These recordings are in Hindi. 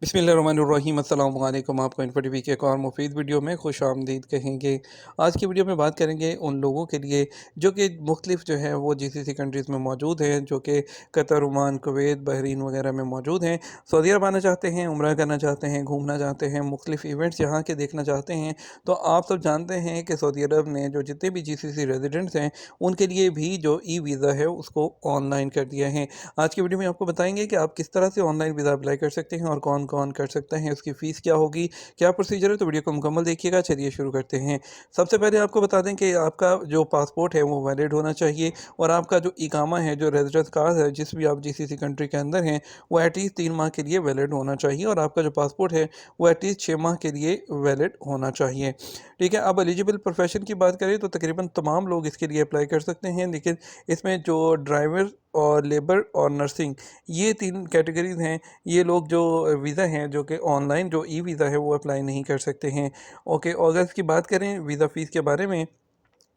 बिस्मिल्लाहिर्रहमानिर्रहीम अस्सलाम वालेकुम। आपको इन्फो टीवी के एक और मुफीद वीडियो में खुश आमदीद कहेंगे। आज की वीडियो में बात करेंगे उन लोगों के लिए जो कि मुख्तलिफ जो है वो जीसीसी कंट्रीज़ में मौजूद हैं, जो कि कतर, ओमान, कुवैत, बहरीन वगैरह में मौजूद हैं। सऊदी अरब आना चाहते हैं, उम्रा करना चाहते हैं, घूमना चाहते हैं, मुख्तलिफ इवेंट्स यहाँ के देखना चाहते हैं। तो आप सब जानते हैं कि सऊदी अरब ने जो जितने भी जीसीसी रेजिडेंट्स हैं उनके लिए भी जो ई वीज़ा है उसको ऑनलाइन कर दिया है। आज की वीडियो में आपको बताएंगे कि आप किस तरह से ऑनलाइन वीज़ा अप्लाई कर सकते हैं और कौन कौन कर सकते हैं, उसकी फ़ीस क्या होगी, क्या प्रोसीजर है। तो वीडियो को मुकम्मल देखिएगा। चलिए शुरू करते हैं। सबसे पहले आपको बता दें कि आपका जो पासपोर्ट है वो वैलिड होना चाहिए और आपका जो इकामा है, जो रेजिडेंस कार्ड है, जिस भी आप जीसीसी कंट्री के अंदर हैं, वो एटलीस्ट 3 माह के लिए वैलिड होना चाहिए और आपका जो पासपोर्ट है वो एटलीस्ट 6 माह के लिए वैलिड होना चाहिए। ठीक है। अब एलिजिबल प्रोफेशन की बात करें तो तकरीबन तमाम लोग इसके लिए अप्लाई कर सकते हैं, लेकिन इसमें जो ड्राइवर और लेबर और नर्सिंग, ये 3 कैटेगरीज़ हैं। ये लोग जो वीज़ा हैं, जो कि ऑनलाइन जो ई वीज़ा है वो अप्लाई नहीं कर सकते हैं। ओके। और अगर इसकी बात करें वीज़ा फ़ीस के बारे में,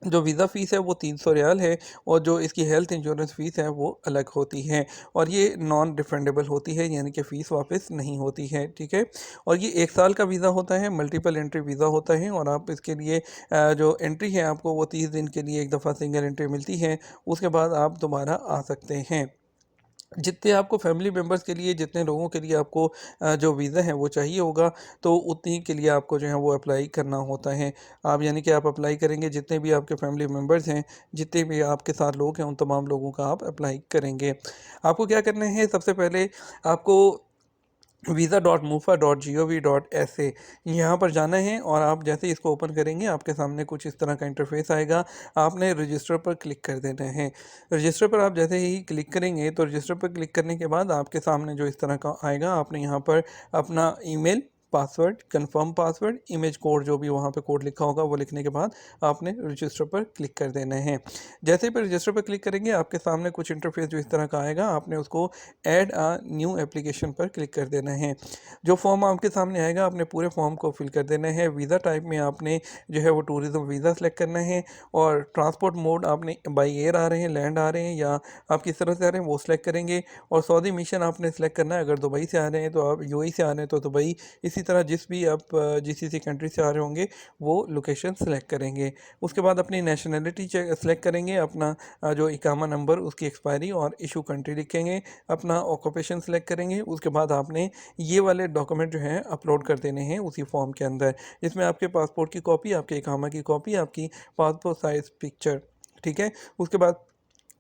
जो वीज़ा फ़ीस है वो 300 रियाल है और जो इसकी हेल्थ इंश्योरेंस फ़ीस है वो अलग होती है और ये नॉन रिफंडेबल होती है, यानी कि फ़ीस वापस नहीं होती है। ठीक है। और ये 1 साल का वीज़ा होता है, मल्टीपल एंट्री वीज़ा होता है और आप इसके लिए जो एंट्री है आपको वो 30 दिन के लिए एक दफ़ा सिंगल एंट्री मिलती है। उसके बाद आप दोबारा आ सकते हैं। जितने आपको फैमिली मेम्बर्स के लिए, जितने लोगों के लिए आपको जो वीज़ा है वो चाहिए होगा, तो उतनी के लिए आपको जो है वो अप्लाई करना होता है। आप यानी कि आप अप्लाई करेंगे, जितने भी आपके फैमिली मेम्बर्स हैं, जितने भी आपके साथ लोग हैं, उन तमाम लोगों का आप अप्लाई करेंगे। आपको क्या करना है, सबसे पहले आपको visa.mufa.gov.sa यहाँ पर जाना है और आप जैसे ही इसको ओपन करेंगे आपके सामने कुछ इस तरह का इंटरफेस आएगा। आपने रजिस्टर पर क्लिक कर देना है। रजिस्टर पर आप जैसे ही क्लिक करेंगे तो रजिस्टर पर क्लिक करने के बाद आपके सामने जो इस तरह का आएगा, आपने यहाँ पर अपना email, password, confirm password, image code, जो भी वहाँ पे कोड लिखा होगा वो लिखने के बाद आपने रजिस्टर पर क्लिक कर देना है। जैसे ही पर रजिस्टर पर क्लिक करेंगे आपके सामने कुछ इंटरफेस जो इस तरह का आएगा, आपने उसको ऐड अ न्यू एप्लीकेशन पर क्लिक कर देना है। जो फॉर्म आपके सामने आएगा आपने पूरे फॉर्म को फिल कर देना है। वीज़ा टाइप में आपने जो है वो टूरिज़्म वीज़ा सेलेक्ट करना है और ट्रांसपोर्ट मोड आपने बाई एयर आ रहे हैं, लैंड आ रहे हैं या आप किस तरह से आ रहे हैं वो सिलेक्ट करेंगे और सऊदी मिशन आपने सेलेक्ट करना है। अगर दुबई से आ रहे हैं तो आप, यूएई से आ रहे हैं तो दुबई, इसी तरह जिस भी आप जीसीसी कंट्री से आ रहे होंगे वो लोकेशन सेलेक्ट करेंगे। उसके बाद अपनी नेशनलिटी सेलेक्ट करेंगे, अपना जो इकामा नंबर, उसकी एक्सपायरी और इशू कंट्री लिखेंगे, अपना ऑक्यूपेशन सेलेक्ट करेंगे। उसके बाद आपने ये वाले डॉक्यूमेंट जो हैं अपलोड कर देने हैं उसी फॉर्म के अंदर, जिसमें आपके पासपोर्ट की कॉपी, आपके इकामा की कॉपी, आपकी पासपोर्ट साइज़ पिक्चर। ठीक है। उसके बाद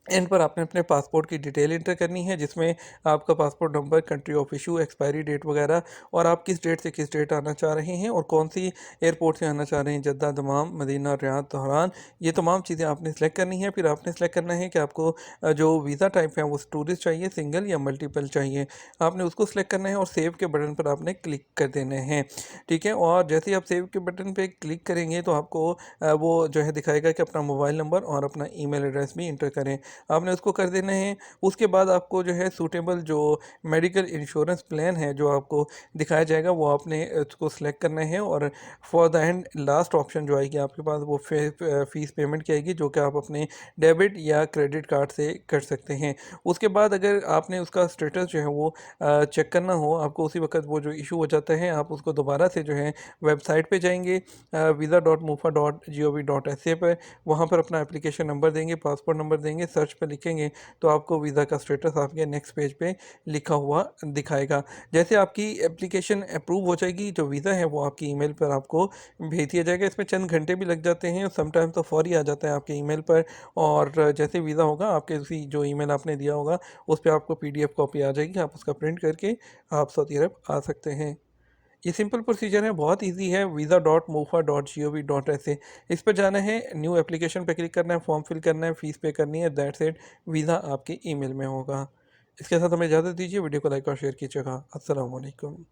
एंड पर आपने अपने पासपोर्ट की डिटेल इंटर करनी है, जिसमें आपका passport number, country of issue, expiry date वगैरह और आप किस डेट से किस डेट आना चाह रहे हैं और कौन सी एयरपोर्ट से आना चाह रहे हैं, Jeddah, Dammam, Medina, Riyadh, Tehran. ये तमाम चीज़ें आपने सेलेक्ट करनी है। फिर आपने सेलेक्ट करना है कि आपको जो वीज़ा टाइप है वो टूरिस्ट चाहिए, सिंगल या मल्टीपल चाहिए। आपने उसको सेलेक्ट करना है और सेव के बटन पर आपने क्लिक कर देने हैं। ठीक है। और जैसे ही आप सेव के बटन पर क्लिक करेंगे तो आपको वो जो है दिखाएगा कि अपना मोबाइल नंबर और अपना ईमेल एड्रेस भी इंटर करें, आपने उसको कर देना है। उसके बाद आपको जो है सूटेबल जो मेडिकल इंश्योरेंस प्लान है जो आपको दिखाया जाएगा वो आपने उसको सेलेक्ट करना है और for the end last option जो आएगी आपके पास वो फ़ीस पेमेंट की आएगी, जो कि आप अपने डेबिट या क्रेडिट कार्ड से कर सकते हैं। उसके बाद अगर आपने उसका स्टेटस जो है वो चेक करना हो, आपको उसी वक्त वो जो इशू हो जाता है, आप उसको दोबारा से जो है वेबसाइट पे जाएंगे, visa.mufa.gov.sa पर, वहाँ पर अपना एप्लीकेशन नंबर देंगे, पासपोर्ट नंबर देंगे, सर्च पे लिखेंगे तो आपको वीज़ा का स्टेटस आपके नेक्स्ट पेज पे लिखा हुआ दिखाएगा। जैसे आपकी एप्लीकेशन अप्रूव हो जाएगी, जो वीज़ा है वो आपकी ईमेल पर आपको भेज दिया जाएगा। इसमें चंद घंटे भी लग जाते हैं, समटाइम तो फौरी आ जाता है आपके ईमेल पर। और जैसे वीज़ा होगा आपके उसी जो ईमेल आपने दिया होगा उस पर आपको पीडीएफ कॉपी आ जाएगी, आप उसका प्रिंट करके आप सऊदी अरब आ सकते हैं। ये सिंपल प्रोसीजर है, बहुत इजी है। visa.mufa.gov.sa इस पर जाना है, न्यू एप्लीकेशन पे क्लिक करना है, फॉर्म फिल करना है, फ़ीस पे करनी है, दैट्स इट। वीज़ा आपके ईमेल में होगा। इसके साथ हमें इजाज़त दीजिए। वीडियो को लाइक और शेयर कीजिएगा। अस्सलाम वालेकुम।